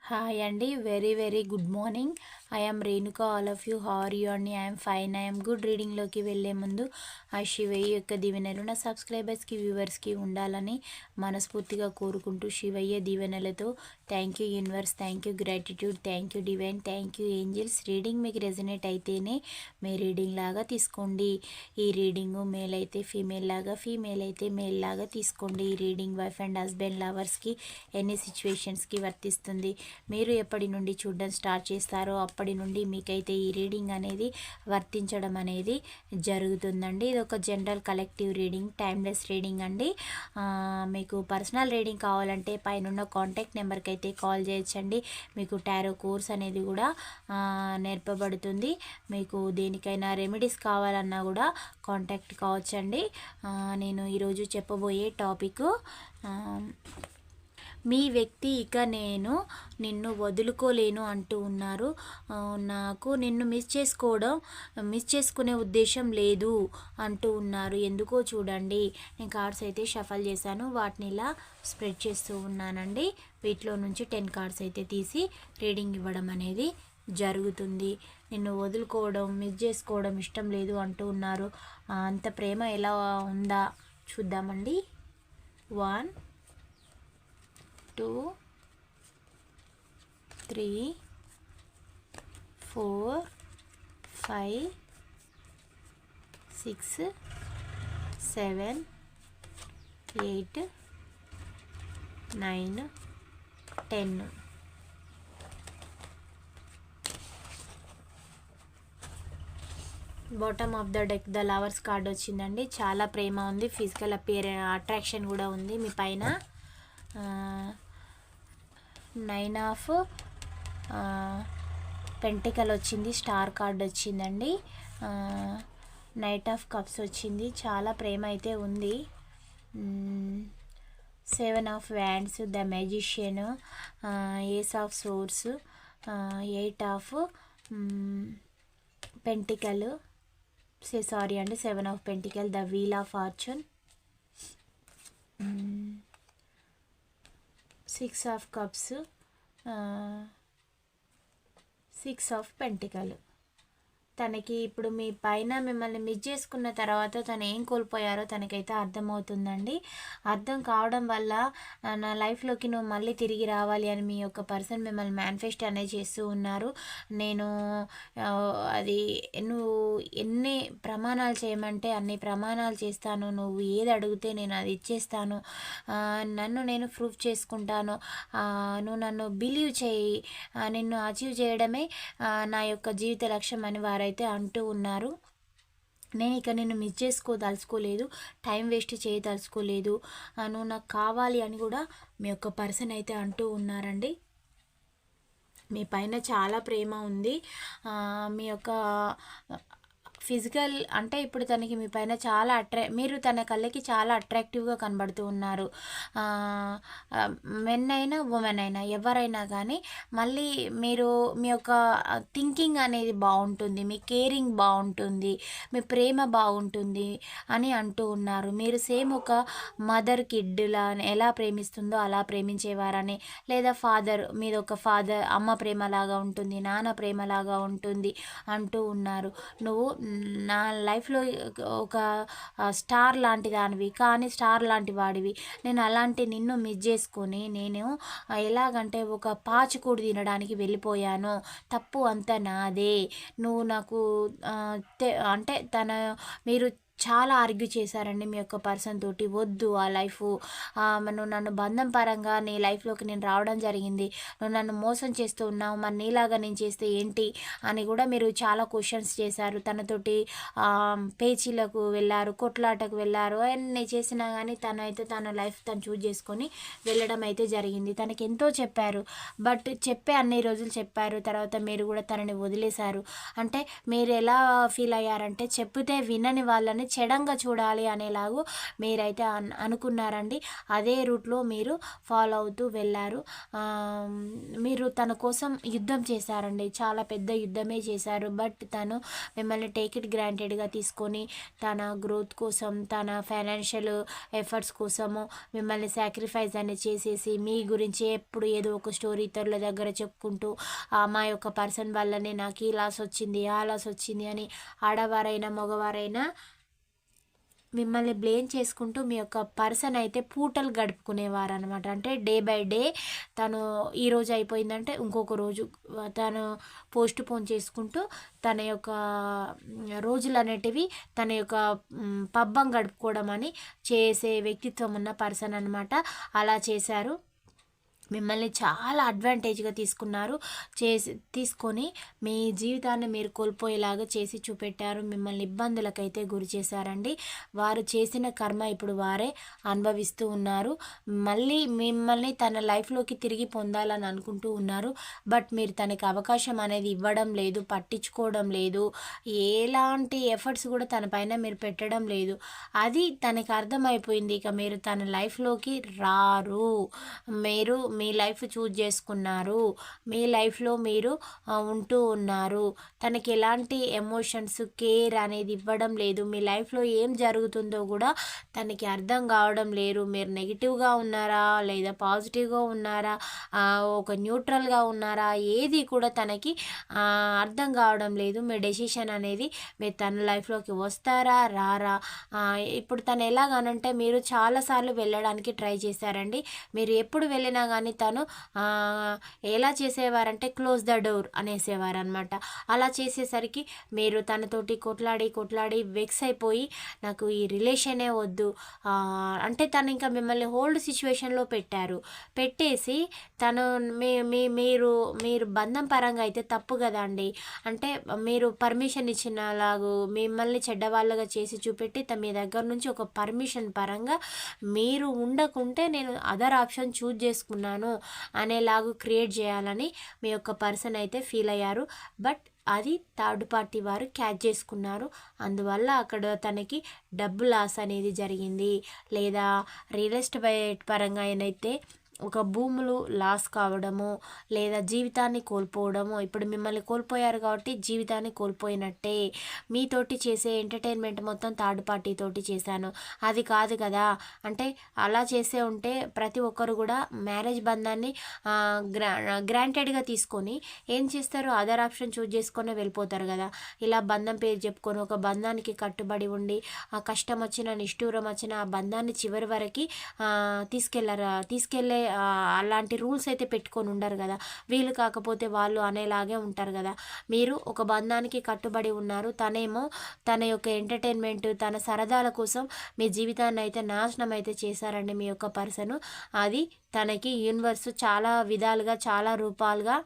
Hi అండి. Very very good morning. I am Renuka. All of you, how are you అండి? I'm fine. I'm good. రీడింగ్లోకి వెళ్ళే ముందు ఆ శివయ్య యొక్క దీవెనలు నా సబ్స్క్రైబర్స్కి, వ్యూవర్స్కి ఉండాలని మనస్ఫూర్తిగా కోరుకుంటూ, శివయ్య దీవెనలతో thank you universe, thank you gratitude, thank you divine, thank you angels. Reading మీకు రెజనేట్ అయితేనే మీ రీడింగ్ లాగా తీసుకోండి. ఈ రీడింగు మేల్ అయితే ఫీమేల్ లాగా, ఫీమేల్ అయితే మేల్ లాగా తీసుకోండి. ఈ రీడింగ్ వైఫ్ అండ్ హస్బెండ్ లవర్స్కి ఎన్ని సిచ్యువేషన్స్కి వర్తిస్తుంది. మీరు ఎప్పటి నుండి చూడడం స్టార్ట్ చేస్తారో అప్పటి నుండి మీకైతే ఈ రీడింగ్ అనేది వర్తించడం అనేది జరుగుతుందండి. ఇది ఒక general collective reading, timeless reading అండి. మీకు పర్సనల్ రీడింగ్ కావాలంటే పైన కాంటాక్ట్ నెంబర్కి అయితే కాల్ చేయొచ్చండి. మీకు టారో కోర్స్ అనేది కూడా నేర్పబడుతుంది. మీకు దేనికైనా రెమెడీస్ కావాలన్నా కూడా కాంటాక్ట్ కావచ్చండి. నేను ఈరోజు చెప్పబోయే టాపిక్, మీ వ్యక్తి ఇక నేను నిన్ను వదులుకోలేను అంటూ ఉన్నారు. నాకు నిన్ను మిస్ చేసుకునే ఉద్దేశం లేదు అంటూ ఉన్నారు. ఎందుకో చూడండి. నేను కార్డ్స్ అయితే షఫల్ చేశాను, వాటిని ఇలా స్ప్రెడ్ చేస్తూ ఉన్నానండి. వీటిలో నుంచి 10 కార్డ్స్ అయితే తీసి రీడింగ్ ఇవ్వడం అనేది జరుగుతుంది. నిన్ను వదులుకోవడం, మిస్ చేసుకోవడం ఇష్టం లేదు అంటూ ఉన్నారు. అంత ప్రేమ ఎలా ఉందా చూద్దామండి. 1 2 3 4 5 6 7 8 9 10. Bottom of the deck the lovers card వచ్చిందండి. చాలా ప్రేమ ఉంది, ఫిజికల్ అట్రాక్షన్ కూడా ఉంది మీ పైన. 9 ఆఫ్ పెంటికల్ వచ్చింది, స్టార్ కార్డ్ వచ్చిందండి. నైట్ ఆఫ్ కప్స్ వచ్చింది. చాలా ప్రేమ అయితే ఉంది. 7 of wands, the magician, ace of swords, 8 of pentacle, sorry అండి 7 of pentacle, the wheel of fortune, 6 of cups, 6 of pentacle. తనకి ఇప్పుడు మీ పైన మిమ్మల్ని మిస్ చేసుకున్న తర్వాత తను ఏం కోల్పోయారో తనకైతే అర్థమవుతుందండి. అర్థం కావడం వల్ల నా లైఫ్లోకి నువ్వు మళ్ళీ తిరిగి రావాలి అని మీ యొక్క పర్సన్ మిమ్మల్ని మేనిఫెస్ట్ అనేది చేస్తూ ఉన్నారు. నేను అది నువ్వు ఎన్ని ప్రమాణాలు చేయమంటే అన్ని ప్రమాణాలు చేస్తాను, నువ్వు ఏది అడిగితే నేను అది ఇచ్చేస్తాను, నన్ను నేను ప్రూఫ్ చేసుకుంటాను, నువ్వు నన్ను బిలీవ్ చేయి, నిన్ను అచీవ్ చేయడమే నా యొక్క జీవిత లక్ష్యం అని వారైతే అంటూ ఉన్నారు. నేను ఇక నిన్ను మిస్ చేసుకోదలుచుకోలేదు, టైం వేస్ట్ చేయదలుచుకోలేదు, నువ్వు నాకు కావాలి అని కూడా మీ యొక్క పర్సన్ అయితే అంటూ ఉన్నారండి. మీ పైన చాలా ప్రేమ ఉంది. మీ యొక్క ఫిజికల్ అంటే ఇప్పుడు తనకి మీ పైన చాలా మీరు తన కళ్ళకి చాలా అట్రాక్టివ్గా కనబడుతూ ఉన్నారు. మెన్ అయినా ఉమెన్ అయినా ఎవరైనా కానీ మళ్ళీ మీరు మీ యొక్క థింకింగ్ అనేది బాగుంటుంది, మీ కేరింగ్ బాగుంటుంది, మీ ప్రేమ బాగుంటుంది అని అంటూ ఉన్నారు. మీరు సేమ్ ఒక మదర్ కిడ్లా ఎలా ప్రేమిస్తుందో అలా ప్రేమించేవారని, లేదా మీద ఒక ఫాదర్ అమ్మ ప్రేమలాగా ఉంటుంది, నాన్న ప్రేమలాగా ఉంటుంది అంటూ ఉన్నారు. నువ్వు నా లైఫ్లో ఒక స్టార్ లాంటి దానివి, కానీ స్టార్ లాంటి వాడివి. నేను అలాంటి నిన్ను మిస్ చేసుకొని నేను ఎలాగంటే ఒక పాచికూడు తినడానికి వెళ్ళిపోయాను, తప్పు అంతా నాదే. నువ్వు నాకు అంటే మీరు చాలా ఆర్గ్యూ చేశారండి మీ యొక్క పర్సన్ తోటి. వద్దు ఆ లైఫ్, నువ్వు నన్ను బంధం పరంగా నీ లైఫ్లోకి నేను రావడం జరిగింది, నువ్వు నన్ను మోసం చేస్తూ ఉన్నావు, మరి నీలాగా నేను చేస్తే ఏంటి అని కూడా మీరు చాలా క్వశ్చన్స్ చేశారు. తనతోటి పేచీలకు వెళ్ళారు, కొట్లాటకు వెళ్ళారు, అన్నీ చేసినా కానీ తన లైఫ్ తను చూజ్ చేసుకొని వెళ్ళడం అయితే జరిగింది. తనకి ఎంతో చెప్పారు, బట్ అన్ని రోజులు చెప్పారు, తర్వాత మీరు కూడా తనని వదిలేశారు. అంటే మీరు ఎలా ఫీల్ అయ్యారంటే, చెప్తే వినని వాళ్ళని చెడంగా చూడాలి అనేలాగు మీరైతే అనుకున్నారండి. అదే రూట్లో మీరు ఫాలో అవుతూ వెళ్ళారు. మీరు తన కోసం యుద్ధం చేశారండి. చాలా పెద్ద యుద్ధమే చేశారు. బట్ తను మిమ్మల్ని టేక్ ఇట్ గ్రాంటెడ్గా తీసుకొని తన గ్రోత్ కోసం, తన ఫైనాన్షియల్ ఎఫర్ట్స్ కోసము మిమ్మల్ని సాక్రిఫైస్ అనేది చేసేసి మీ గురించి ఎప్పుడు ఏదో ఒక స్టోరీ ఇతరుల దగ్గర చెప్పుకుంటూ మా యొక్క పర్సన్ వల్లనే నాకు ఈ లాస్ వచ్చింది, ఆ లాస్ వచ్చింది అని ఆడవారైనా మగవారైనా మిమ్మల్ని బ్లేమ్ చేసుకుంటూ మీ యొక్క పర్సన్ అయితే పూటలు గడుపుకునేవారు అనమాట. అంటే డే బై డే తను ఈరోజు అయిపోయిందంటే ఇంకొక రోజు తను పోస్ట్ పోన్ చేసుకుంటూ తన యొక్క రోజులు అనేటివి తన యొక్క పబ్బం గడుపుకోవడం అని చేసే వ్యక్తిత్వం ఉన్న పర్సన్ అనమాట. అలా చేశారు. మిమ్మల్ని చాలా అడ్వాంటేజ్గా తీసుకొని మీ జీవితాన్ని మీరు కోల్పోయేలాగా చేసి చూపెట్టారు. మిమ్మల్ని ఇబ్బందులకైతే గురి చేశారండి. వారు చేసిన కర్మ ఇప్పుడు వారే అనుభవిస్తూ ఉన్నారు. మళ్ళీ మిమ్మల్ని తన లైఫ్లోకి తిరిగి పొందాలని అనుకుంటూ ఉన్నారు. బట్ మీరు తనకి అవకాశం అనేది ఇవ్వడం లేదు, పట్టించుకోవడం లేదు, ఎలాంటి ఎఫర్ట్స్ కూడా తన పైన మీరు పెట్టడం లేదు. అది తనకి అర్థమైపోయింది. ఇక మీరు తన లైఫ్లోకి రారు, మీరు మీ లైఫ్ చూజ్ చేసుకున్నారు, మీ లైఫ్లో మీరు ఉంటూ ఉన్నారు. తనకి ఎలాంటి ఎమోషన్స్, కేర్ అనేది ఇవ్వడం లేదు. మీ లైఫ్లో ఏం జరుగుతుందో కూడా తనకి అర్థం కావడం లేదు. మీరు నెగిటివ్గా ఉన్నారా లేదా పాజిటివ్గా ఉన్నారా, ఒక న్యూట్రల్గా ఉన్నారా, ఏది కూడా తనకి అర్థం కావడం లేదు. మీ డెసిషన్ అనేది మీరు తన లైఫ్లోకి వస్తారా రారా. ఇప్పుడు తను ఎలాగనంటే మీరు చాలాసార్లు వెళ్ళడానికి ట్రై చేశారండి. మీరు ఎప్పుడు వెళ్ళినా కానీ తను ఎలా చేసేవారంటే క్లోజ్ ద డోర్ అనేసేవారు అనమాట. అలా చేసేసరికి మీరు తనతోటి కొట్లాడి వెక్స్ అయిపోయి నాకు ఈ రిలేషనే వద్దు అంటే తను ఇంకా మిమ్మల్ని హోల్డ్ సిచ్యువేషన్లో పెట్టేసి తను మీరు బంధం పరంగా అయితే తప్పు కదా అండి. అంటే మీరు పర్మిషన్ ఇచ్చినలాగు మిమ్మల్ని చెడ్డవాళ్ళగా చేసి చూపెట్టి మీ దగ్గర నుంచి ఒక పర్మిషన్ పరంగా మీరు ఉండకుంటే నేను అదర్ ఆప్షన్ చూజ్ చేసుకున్నాను అనేలాగా క్రియేట్ చేయాలని మీ యొక్క పర్సన్ అయితే ఫీల్ అయ్యారు. బట్ అది థర్డ్ పార్టీ వారు క్యాచ్ చేసుకున్నారు. అందువల్ల అక్కడ తనకి డబ్బు లాస్ అనేది జరిగింది. లేదా రియల్ ఎస్టేట్ పరంగా ఏనైతే ఒక భూములు లాస్ కావడము, లేదా జీవితాన్ని కోల్పోవడము. ఇప్పుడు మిమ్మల్ని కోల్పోయారు కాబట్టి జీవితాన్ని కోల్పోయినట్టే. మీతోటి చేసే ఎంటర్టైన్మెంట్ మొత్తం థర్డ్ పార్టీ తోటి చేశాను, అది కాదు కదా. అంటే అలా చేసే ఉంటే ప్రతి ఒక్కరు కూడా మ్యారేజ్ బంధాన్ని గ్రాంటెడ్గా తీసుకొని ఏం చేస్తారు, అదర్ ఆప్షన్ చూజ్ చేసుకొని వెళ్ళిపోతారు కదా. ఇలా బంధం పేరు చెప్పుకొని ఒక బంధానికి కట్టుబడి ఉండి ఆ కష్టం వచ్చిన నిష్ఠూరం వచ్చిన ఆ బంధాన్ని చివరి వరకు తీసుకెళ్ళే అలాంటి రూల్స్ అయితే పెట్టుకొని ఉండరు కదా. వీళ్ళు కాకపోతే వాళ్ళు అనేలాగే ఉంటారు కదా. మీరు ఒక బంధానికి కట్టుబడి ఉన్నారు. తనేమో తన యొక్క ఎంటర్టైన్మెంట్, తన సరదాల కోసం మీ జీవితాన్ని అయితే నాశనం అయితే చేశారండి మీ యొక్క పర్సను. అది తనకి యూనివర్స్ చాలా విధాలుగా చాలా రూపాలుగా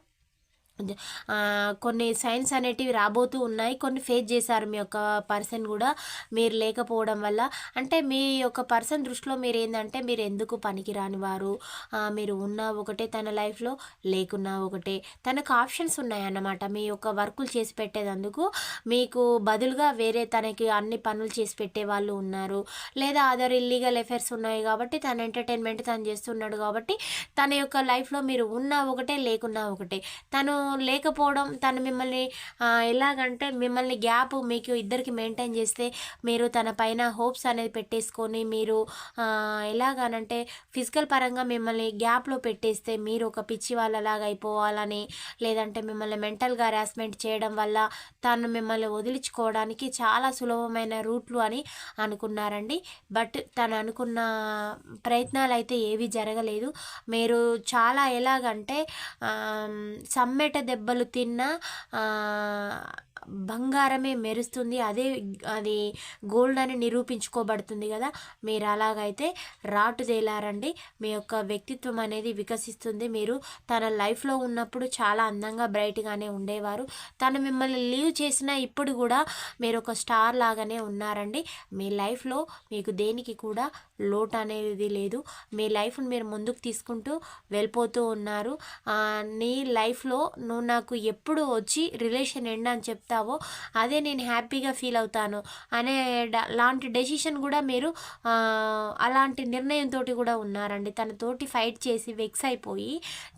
కొన్ని సైన్స్ అనేటివి రాబోతూ ఉన్నాయి. కొన్ని ఫేస్ చేశారు మీ యొక్క పర్సన్ కూడా మీరు లేకపోవడం వల్ల. అంటే మీ యొక్క పర్సన్ దృష్టిలో మీరు ఏంటంటే మీరు ఎందుకు పనికిరాని వారు, మీరు ఉన్నా ఒకటే తన లైఫ్లో, లేకున్నా ఒకటే. తనకు ఆప్షన్స్ ఉన్నాయన్నమాట. మీ యొక్క వర్కులు చేసి పెట్టేందుకు మీకు బదులుగా వేరే తనకి అన్ని పనులు చేసి పెట్టే వాళ్ళు ఉన్నారు. లేదా అదర్ ఇల్లీగల్ ఎఫైర్స్ ఉన్నాయి కాబట్టి తన ఎంటర్టైన్మెంట్ తను చేస్తున్నాడు కాబట్టి తన యొక్క లైఫ్లో మీరు ఉన్నా ఒకటే లేకున్నా ఒకటే. తను లేకపోవడం, తను మిమ్మల్ని ఎలాగంటే మిమ్మల్ని గ్యాప్ మీకు ఇద్దరికి మెయింటైన్ చేస్తే మీరు తన పైన హోప్స్ అనేది పెట్టేసుకొని మీరు ఎలాగనంటే ఫిజికల్ పరంగా మిమ్మల్ని గ్యాప్లో పెట్టేస్తే మీరు ఒక పిచ్చి వాళ్ళలాగా అయిపోవాలని, లేదంటే మిమ్మల్ని మెంటల్గా హరాస్మెంట్ చేయడం వల్ల తను మిమ్మల్ని వదిలించుకోవడానికి చాలా సులభమైన రూట్లు అని అనుకున్నారండి. బట్ తను అనుకున్న ప్రయత్నాలు అయితే ఏవి జరగలేదు. మీరు చాలా ఎలాగంటే సమ్మెట దెబ్బలు తిన్న బంగారమే మెరుస్తుంది, అది గోల్డ్ అని నిరూపించుకోబడుతుంది కదా. మీరు అలాగైతే రాటుదేలారండి. మీ యొక్క వ్యక్తిత్వం అనేది వికసిస్తుంది. మీరు తన లైఫ్లో ఉన్నప్పుడు చాలా అందంగా బ్రైట్గానే ఉండేవారు. తను మిమ్మల్ని లీవ్ చేసినా ఇప్పుడు కూడా మీరు ఒక స్టార్ లాగానే ఉన్నారండి. మీ లైఫ్లో మీకు దేనికి కూడా లోటు అనేది లేదు. మీ లైఫ్ని మీరు ముందుకు తీసుకుంటూ వెళ్ళిపోతూ ఉన్నారు. నీ లైఫ్లో నువ్వు నాకు ఎప్పుడు వచ్చి రిలేషన్ ఎండ్ అని చెప్తావో అదే నేను హ్యాపీగా ఫీల్ అవుతాను అనే లాంటి డెసిషన్ కూడా మీరు అలాంటి నిర్ణయంతో కూడా ఉన్నారండి. తనతోటి ఫైట్ చేసి వెక్స్ అయిపోయి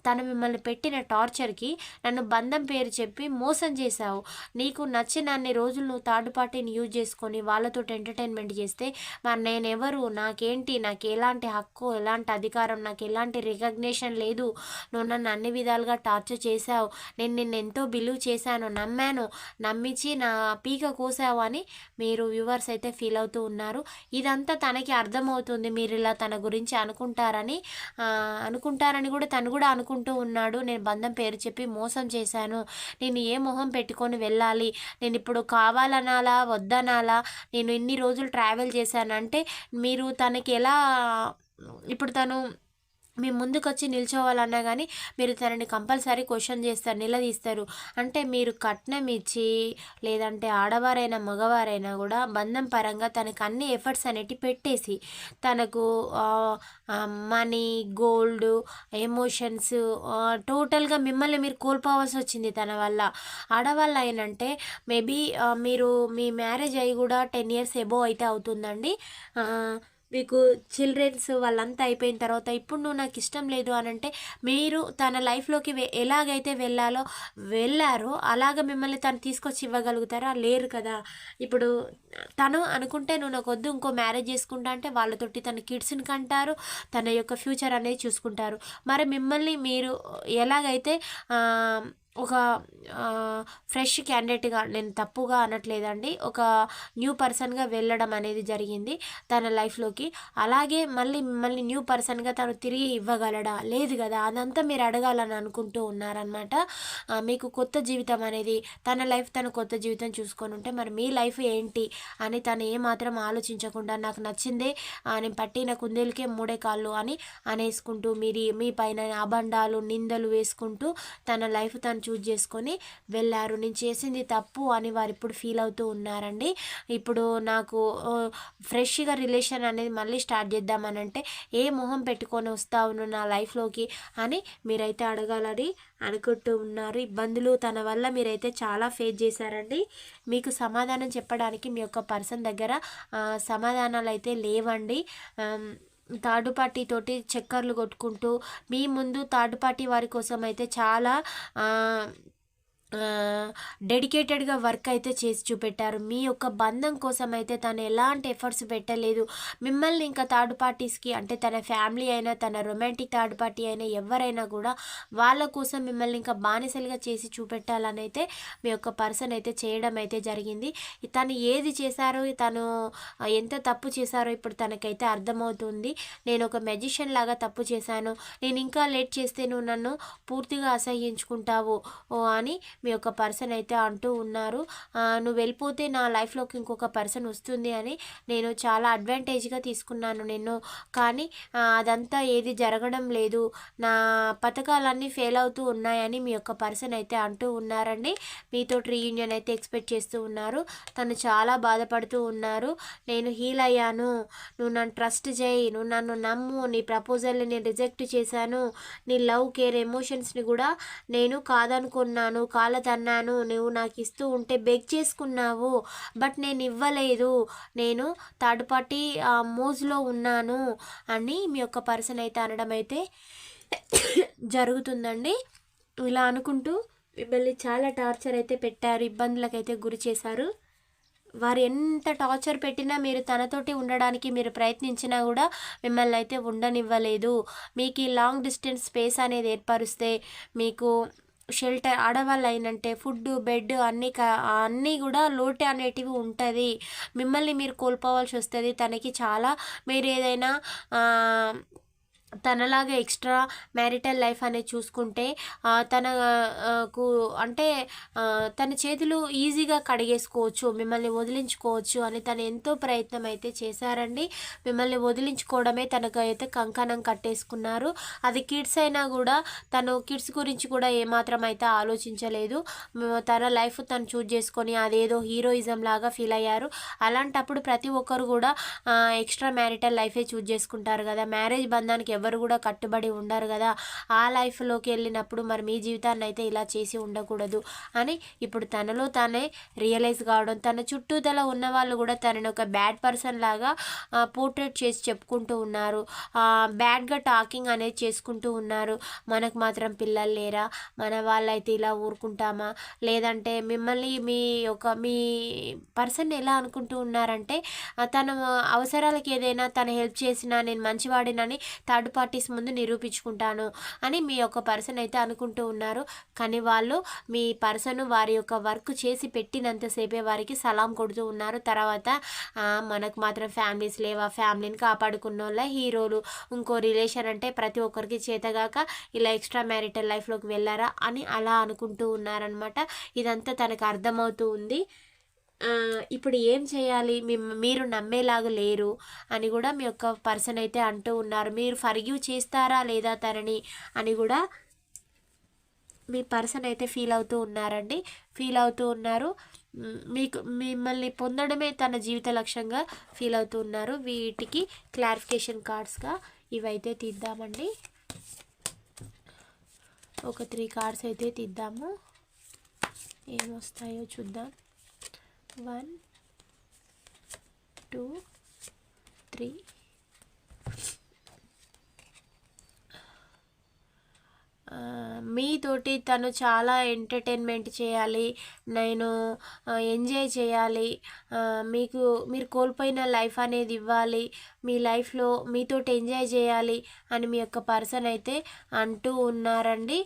తను మిమ్మల్ని పెట్టిన టార్చర్కి నన్ను బంధం పేరు చెప్పి మోసం చేశావు. నీకు నచ్చిన అన్ని రోజులు నువ్వు థర్డ్ పార్టీని యూజ్ చేసుకొని వాళ్ళతో ఎంటర్టైన్మెంట్ చేస్తే మరి నేనెవరు, నాకేంటి, నాకు ఎలాంటి హక్కు, ఎలాంటి అధికారం, నాకు ఎలాంటి రికగ్నేషన్ లేదు. నువ్వు నన్ను అన్ని విధాలుగా టార్చర్ చేశావు. నేను నిన్ను ఎంతో బిలీవ్ చేశాను, నమ్మాను, నమ్మించి నా పీక కోసావు అని మీరు వ్యూవర్స్ అయితే ఫీల్ అవుతూ ఉన్నారు. ఇదంతా తనకి అర్థమవుతుంది. మీరు ఇలా తన గురించి అనుకుంటారని కూడా తను కూడా అనుకుంటూ ఉన్నాడు. నేను బంధం పేరు చెప్పి మోసం చేశాను, నేను ఏ మొహం పెట్టుకొని వెళ్ళాలి, నేను ఇప్పుడు కావాలనాలా వద్దనాలా, నేను ఇన్ని రోజులు ట్రావెల్ చేశానంటే మీరు తనకి ఎలా ఇప్పుడు తను మీ ముందుకొచ్చి నిల్చోవాలన్నా కానీ మీరు తనని కంపల్సరీ క్వశ్చన్ చేస్తారు, నిలదీస్తారు. అంటే మీరు కట్నం ఇచ్చి లేదంటే ఆడవారైనా మగవారైనా కూడా బంధం పరంగా తనకు అన్ని ఎఫర్ట్స్ అనేటివి పెట్టేసి తనకు మనీ, గోల్డ్, ఎమోషన్స్ టోటల్గా మిమ్మల్ని మీరు కోల్పోవాల్సి వచ్చింది తన వల్ల. ఆడవాళ్ళు అయినంటే మేబీ మీరు మీ మ్యారేజ్ అయ్యి కూడా 10 years ఎబోవ్ అయితే అవుతుందండి. మీకు చిల్డ్రన్స్ వాళ్ళంతా అయిపోయిన తర్వాత ఇప్పుడు నువ్వు నాకు ఇష్టం లేదు అని అంటే మీరు తన లైఫ్లోకి ఎలాగైతే వెళ్ళారో అలాగ మిమ్మల్ని తను తీసుకొచ్చి ఇవ్వగలుగుతారా? లేరు కదా. ఇప్పుడు తను అనుకుంటే నువ్వు నాకు వద్దు, ఇంకో మ్యారేజ్ చేసుకుంటా అంటే వాళ్ళతోటి తన కిడ్స్ని కంటారు, తన యొక్క ఫ్యూచర్ అనేది చూసుకుంటారు. మరి మిమ్మల్ని మీరు ఎలాగైతే ఒక ఫ్రెష్ క్యాండిడేట్గా, నేను తప్పుగా అనట్లేదండి, ఒక న్యూ పర్సన్గా వెళ్ళడం అనేది జరిగింది తన లైఫ్లోకి. అలాగే మళ్ళీ మిమ్మల్ని న్యూ పర్సన్గా తను తిరిగి ఇవ్వగలడా? లేదు కదా. అదంతా మీరు అడగాలని అనుకుంటూ ఉన్నారనమాట. మీకు కొత్త జీవితం అనేది, తన లైఫ్ తను కొత్త జీవితం చూసుకొని ఉంటే మరి మీ లైఫ్ ఏంటి అని తను ఏమాత్రం ఆలోచించకుండా నాకు నచ్చిందే నేను పట్టిన కుందేలుకే మూడే కాళ్ళు అని అనేసుకుంటూ మీ పైన అబండాలు నిందలు వేసుకుంటూ తన లైఫ్ తను చూజ్ చేసుకొని వెళ్ళారు. నేను చేసింది తప్పు అని వారు ఇప్పుడు ఫీల్ అవుతూ ఉన్నారండి. ఇప్పుడు నాకు ఫ్రెష్గా రిలేషన్ అనేది మళ్ళీ స్టార్ట్ చేద్దామనంటే ఏ మొహం పెట్టుకొని వస్తావును నా లైఫ్లోకి అని మీరైతే అడగాలని అనుకుంటూ ఉన్నారు. ఇబ్బందులు తన వల్ల మీరైతే చాలా ఫేస్ చేశారండి. మీకు సమాధానం చెప్పడానికి మీ యొక్క పర్సన్ దగ్గర సమాధానాలు అయితే లేవండి. థర్డ్ పార్టీ తోటి చక్కర్లు కొట్టుకుంటూ మీ ముందు థర్డ్ పార్టీ వారి కోసం అయితే చాలా డెడికేటెడ్గా వర్క్ అయితే చేసి చూపెట్టారు. మీ యొక్క బంధం కోసం అయితే తను ఎలాంటి ఎఫర్ట్స్ పెట్టలేదు. మిమ్మల్ని ఇంకా థర్డ్ పార్టీస్కి అంటే తన ఫ్యామిలీ అయినా తన రొమాంటిక్ థర్డ్ పార్టీ అయినా ఎవరైనా కూడా వాళ్ళ కోసం మిమ్మల్ని ఇంకా బానిసలుగా చేసి చూపెట్టాలని అయితే మీ యొక్క పర్సన్ అయితే చేయడం అయితే జరిగింది. తను ఏది చేశారో, తను ఎంత తప్పు చేశారో ఇప్పుడు తనకైతే అర్థమవుతుంది. నేను ఒక మెజిషియన్ లాగా తప్పు చేశాను, నేను ఇంకా లేట్ చేస్తే నువ్వు నన్ను పూర్తిగా అసహ్యించుకుంటావు అని మీ యొక్క పర్సన్ అయితే అంటూ ఉన్నారు. నువ్వు వెళ్ళిపోతే నా లైఫ్లోకి ఇంకొక పర్సన్ వస్తుంది అని నేను చాలా అడ్వాంటేజ్గా తీసుకున్నాను నిన్ను, కానీ అదంతా ఏది జరగడం లేదు, నా పథకాలన్నీ ఫెయిల్ అవుతూ ఉన్నాయని మీ యొక్క పర్సన్ అయితే అంటూ ఉన్నారండి. మీతో రీయూనియన్ అయితే ఎక్స్పెక్ట్ చేస్తూ ఉన్నారు. తను చాలా బాధపడుతూ ఉన్నారు. నేను హీల్ అయ్యాను, నువ్వు నన్ను ట్రస్ట్ చేయి, నువ్వు నన్ను నమ్ము, నీ ప్రపోజల్ని నేను రిజెక్ట్ చేశాను, నీ లవ్ కేర్ ఎమోషన్స్ని కూడా నేను కాదనుకున్నాను, తన్నాను, నువ్వు నాకు ఇస్తూ ఉంటే బెగ్ చేసుకున్నావు, బట్ నేను ఇవ్వలేదు, నేను థర్డ్ పార్టీ మోజులో ఉన్నాను అని మీ యొక్క పర్సన్ అయితే అనడం అయితే జరుగుతుందండి. ఇలా అనుకుంటూ మిమ్మల్ని చాలా టార్చర్ అయితే పెట్టారు, ఇబ్బందులకైతే గురి చేశారు. వారు ఎంత టార్చర్ పెట్టినా మీరు తనతోటి ఉండడానికి మీరు ప్రయత్నించినా కూడా మిమ్మల్ని అయితే ఉండనివ్వలేదు. మీకు ఈ లాంగ్ డిస్టెన్స్ స్పేస్ అనేది ఏర్పరిస్తే మీకు షెల్టర్, ఆడవాళ్ళు అయినంటే ఫుడ్, బెడ్ అన్నీ కూడా లోటు అనేటివి ఉంటుంది. మిమ్మల్ని మీరు కోల్పోవాల్సి వస్తుంది. తనకి చాలా మీరు ఏదైనా తనలాగా ఎక్స్ట్రా మ్యారిటల్ లైఫ్ అనేది చూసుకుంటే తనకు అంటే తన చేతులు ఈజీగా కడిగేసుకోవచ్చు, మిమ్మల్ని వదిలించుకోవచ్చు అని తను ఎంతో ప్రయత్నం అయితే చేశారండి. మిమ్మల్ని వదిలించుకోవడమే తనకు అయితే కంకణం కట్టేసుకున్నారు. అది కిడ్స్ అయినా కూడా తను కిడ్స్ గురించి కూడా ఏమాత్రం అయితే ఆలోచించలేదు. తన లైఫ్ తను చూజ్ చేసుకొని అదేదో హీరోయిజం లాగా ఫీల్ అయ్యారు. అలాంటప్పుడు ప్రతి ఒక్కరు కూడా ఎక్స్ట్రా మ్యారిటల్ లైఫే చూజ్ చేసుకుంటారు కదా. మ్యారేజ్ బంధానికి ఎవరు కూడా కట్టుబడి ఉండరు కదా, ఆ లైఫ్లోకి వెళ్ళినప్పుడు మరి మీ జీవితాన్ని అయితే ఇలా చేసి ఉండకూడదు అని ఇప్పుడు తనలో తానే రియలైజ్ కావడం, తన చుట్టూతల ఉన్న వాళ్ళు కూడా తనని ఒక బ్యాడ్ పర్సన్ లాగా పోర్ట్రేట్ చేసి చెప్పుకుంటూ ఉన్నారు, బ్యాడ్గా టాకింగ్ అనేది చేసుకుంటూ ఉన్నారు. మనకు మాత్రం పిల్లలు లేరా, మన వాళ్ళైతే ఇలా ఊరుకుంటామా, లేదంటే మిమ్మల్ని మీ పర్సన్ ఎలా అనుకుంటూ ఉన్నారంటే తన అవసరాలకి ఏదైనా తను హెల్ప్ చేసినా నేను మంచివాడినని థర్డ్ పార్టీస్ ముందు నిరూపించుకుంటాను అని మీ యొక్క పర్సన్ అయితే అనుకుంటూ ఉన్నారు. కానీ వాళ్ళు మీ పర్సన్ వారి యొక్క వర్క్ చేసి పెట్టినంతసేపే వారికి సలాం కొడుతూ ఉన్నారు. తర్వాత మనకు మాత్రం ఫ్యామిలీస్ లేవా, ఫ్యామిలీని కాపాడుకున్న వాళ్ళ హీరోలు, ఇంకో రిలేషన్ అంటే ప్రతి ఒక్కరికి చేతగాక ఇలా ఎక్స్ట్రా మ్యారిటల్ లైఫ్లోకి వెళ్ళారా అని అలా అనుకుంటూ ఉన్నారనమాట. ఇదంతా తనకు అర్థమవుతూ ఉంది. ఇప్పుడు ఏం చేయాలి, మీరు నమ్మేలాగా లేరు అని కూడా మీ యొక్క పర్సన్ అయితే అంటూ ఉన్నారు. మీరు ఫర్గివ్ చేస్తారా లేదా తనని అని కూడా మీ పర్సన్ అయితే ఫీల్ అవుతూ ఉన్నారండి, ఫీల్ అవుతూ ఉన్నారు. మిమ్మల్ని పొందడమే తన జీవిత లక్ష్యంగా ఫీల్ అవుతూ ఉన్నారు. వీటికి క్లారిఫికేషన్ కార్డ్స్గా ఇవైతే తీద్దామండి. ఒక 3 కార్డ్స్ అయితే తీద్దాము, ఏమొస్తాయో చూద్దాం. 1 2 3. మీతోటి తను చాలా ఎంటర్టైన్మెంట్ చేయాలి, నేను ఎంజాయ్ చేయాలి, మీరు కోల్పోయిన లైఫ్ అనేది ఇవ్వాలి, మీ లైఫ్లో మీతోటి ఎంజాయ్ చేయాలి అని మీ యొక్క పర్సన్ అయితే అంటూ ఉన్నారండి.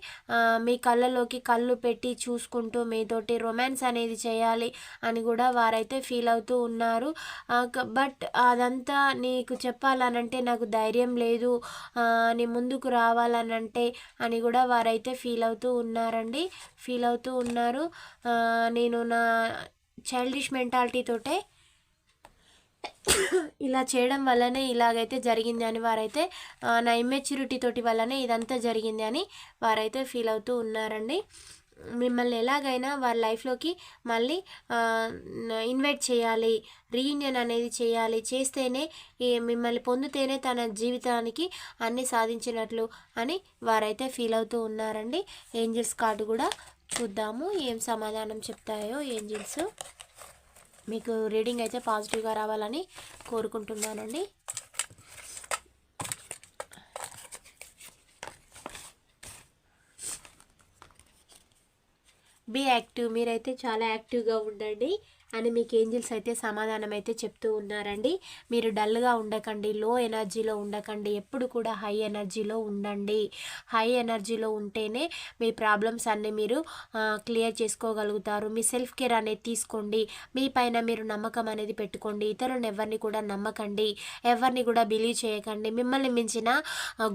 మీ కళ్ళలోకి కళ్ళు పెట్టి చూసుకుంటూ మీతోటి రొమాన్స్ అనేది చేయాలి అని కూడా వారైతే ఫీల్ అవుతూ ఉన్నారు. బట్ అదంతా నీకు చెప్పాలనంటే నాకు ధైర్యం లేదు, నీ ముందుకు రావాలనంటే అని కూడా వారైతే ఫీల్ అవుతూ ఉన్నారండి, ఫీల్ అవుతూ ఉన్నారు. నేను నా చైల్డిష్ మెంటాలిటీతోటే ఇలా చేయడం వల్లనే ఇలాగైతే జరిగింది అని వారైతే, నా ఇమ్మెచ్యూరిటీ తోటి వల్లనే ఇదంతా జరిగింది అని వారైతే ఫీల్ అవుతూ ఉన్నారండి. మిమ్మల్ని ఎలాగైనా వారి లైఫ్లోకి మళ్ళీ ఇన్వైట్ చేయాలి, రీయూనియన్ అనేది చేయాలి, చేస్తేనే మిమ్మల్ని పొందితేనే తన జీవితానికి అన్నీ సాధించినట్లు అని వారైతే ఫీల్ అవుతూ ఉన్నారండి. ఏంజిల్స్ కార్డు కూడా చూద్దాము, ఏం సమాధానం చెప్తాయో ఏంజిల్స్. మీకు రీడింగ్ అయితే పాజిటివ్గా రావాలని కోరుకుంటున్నానండి. బీ యాక్టివ్, మీరైతే చాలా యాక్టివ్గా ఉండండి అని మీకు ఏంజిల్స్ అయితే సమాధానం అయితే చెప్తూ ఉన్నారండి. మీరు డల్గా ఉండకండి, లో ఎనర్జీలో ఉండకండి, ఎప్పుడు కూడా హై ఎనర్జీలో ఉండండి. హై ఎనర్జీలో ఉంటేనే మీ ప్రాబ్లమ్స్ అన్నీ మీరు క్లియర్ చేసుకోగలుగుతారు. మీ సెల్ఫ్ కేర్ అనేది తీసుకోండి, మీ పైన మీరు నమ్మకం అనేది పెట్టుకోండి. ఇతరులను ఎవరిని కూడా నమ్మకండి, ఎవరిని కూడా బిలీవ్ చేయకండి. మిమ్మల్ని మించిన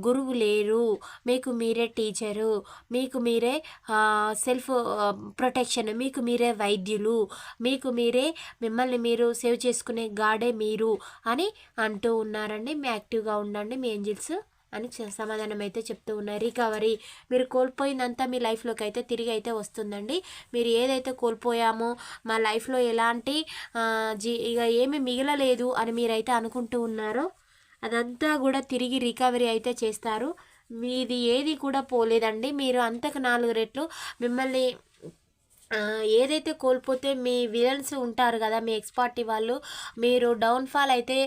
గురువు లేరు, మీకు మీరే టీచరు, మీకు మీరే సెల్ఫ్ ప్రొటెక్షన్, మీకు మీరే వైద్యులు, మీకు మీరే మిమ్మల్ని మీరు సేవ్ చేసుకునే గాడే మీరు అని అంటూ ఉన్నారండి. మీ యాక్టివ్గా ఉండండి మీ ఏంజిల్స్ అని సమాధానం అయితే చెప్తూ ఉన్నాయి. రికవరీ, మీరు కోల్పోయిందంతా మీ లైఫ్లోకి అయితే తిరిగి అయితే వస్తుందండి. మీరు ఏదైతే కోల్పోయామో మా లైఫ్లో ఎలాంటి ఇక ఏమి మిగలలేదు అని మీరైతే అనుకుంటూ ఉన్నారో అదంతా కూడా తిరిగి రికవరీ అయితే చేస్తారు. మీది ఏది కూడా పోలేదండి. మీరు అంతకు 4 రెట్లు మిమ్మల్ని ఏదైతే కోల్పోతే మీ విలన్స్ ఉంటారు కదా, మీ ఎక్స్ పార్టీ వాళ్ళు, మీరు డౌన్ఫాల్ అయితే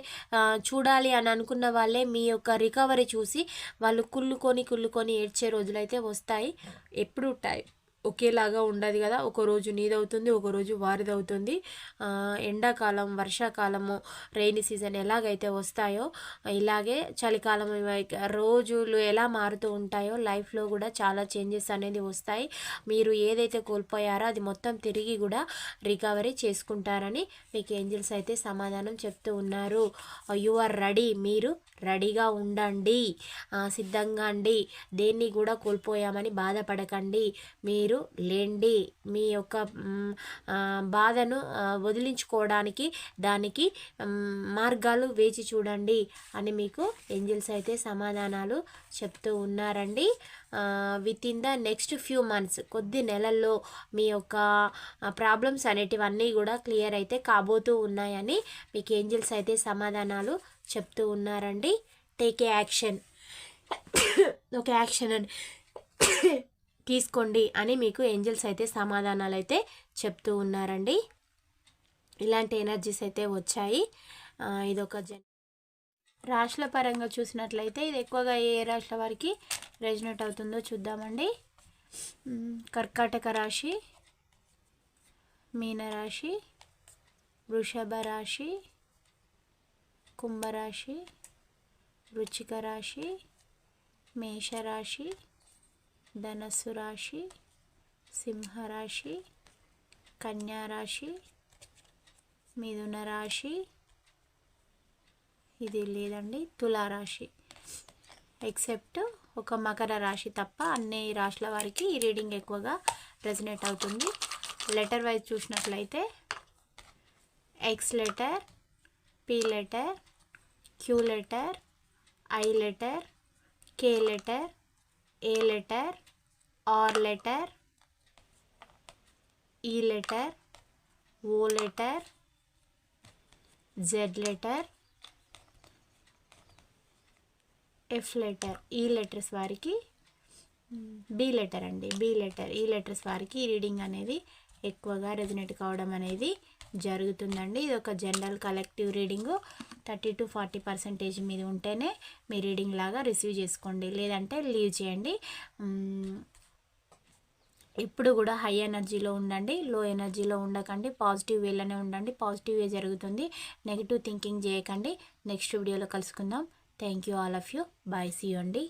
చూడాలి అని అనుకున్న వాళ్ళే మీ యొక్క రికవరీ చూసి వాళ్ళు కుళ్ళుకొని ఏడ్చే రోజులు అయితే వస్తాయి. ఎప్పుడు ఒకేలాగా ఉండదు కదా, ఒకరోజు నీదవుతుంది, ఒకరోజు వారిదవుతుంది. ఎండాకాలం, వర్షాకాలము, రెయినీ సీజన్ ఎలాగైతే వస్తాయో ఇలాగే చలికాలం రోజులు ఎలా మారుతూ ఉంటాయో లైఫ్లో కూడా చాలా చేంజెస్ అనేది వస్తాయి. మీరు ఏదైతే కోల్పోయారో అది మొత్తం తిరిగి కూడా రికవరీ చేసుకుంటారని మీకు ఏంజిల్స్ అయితే సమాధానం చెప్తూ ఉన్నారు. యు ఆర్ రెడీ, మీరు రెడీగా ఉండండి, సిద్ధంగా అండి. దేన్ని కూడా కోల్పోయామని బాధపడకండి, మీరు లేండి. మీ యొక్క బాధను వదిలించుకోవడానికి దానికి మార్గాలు వేచి చూడండి అని మీకు ఏంజిల్స్ అయితే సమాధానాలు చెప్తూ ఉన్నారండి. With in the next few months, కొద్ది నెలల్లో మీ యొక్క ప్రాబ్లమ్స్ అనేటివన్నీ కూడా క్లియర్ అయితే కాబోతూ ఉన్నాయని మీకు ఏంజిల్స్ అయితే సమాధానాలు చెప్తూ ఉన్నారండి. టేక్ ఏ యాక్షన్, ఒక యాక్షన్ అని తీసుకోండి అని మీకు ఏంజల్స్ అయితే సమాధానాలు అయితే చెప్తూ ఉన్నారండి. ఇలాంటి ఎనర్జీస్ అయితే వచ్చాయి. ఇదొక రాశుల పరంగా చూసినట్లయితే ఇది ఎక్కువగా ఏ రాశుల వారికి రెజనేట్ అవుతుందో చూద్దామండి. కర్కాటక రాశి, మీనరాశి, వృషభ రాశి, కుంభరాశి, వృశ్చిక రాశి, మేషరాశి, ధనస్సు రాశి, సింహరాశి, కన్యారాశి, మిథున రాశి, ఇది లేదండి తులారాశి, ఎక్సెప్ట్ ఒక మకర రాశి తప్ప అన్ని రాశుల వారికి ఈ రీడింగ్ ఎక్కువగా రెజనేట్ అవుతుంది. లెటర్ వైజ్ చూసినట్లయితే X letter, P letter, Q letter, I letter, K letter, A letter, R letter, E letter, O letter, Z letter, F letter, ఈ లెటర్స్ వారికి, బి లెటర్ అండి, బి లెటర్, ఈ letters వారికి ఈ reading అనేది ఎక్కువగా resonate కావడం అనేది జరుగుతుందండి. ఇది ఒక జనరల్ కలెక్టివ్ రీడింగ్. 30 to 40% మీద ఉంటేనే మీ రీడింగ్ లాగా రిసీవ్ చేసుకోండి, లేదంటే లీవ్ చేయండి. ఇప్పుడు కూడా హై ఎనర్జీలో ఉండండి, లో ఎనర్జీలో ఉండకండి, పాజిటివ్ వేలోనే ఉండండి. పాజిటివ్ వే జరుగుతుంది, నెగిటివ్ థింకింగ్ చేయకండి. నెక్స్ట్ వీడియోలో కలుసుకుందాం. Thank you all of you. Bye, see you అండి.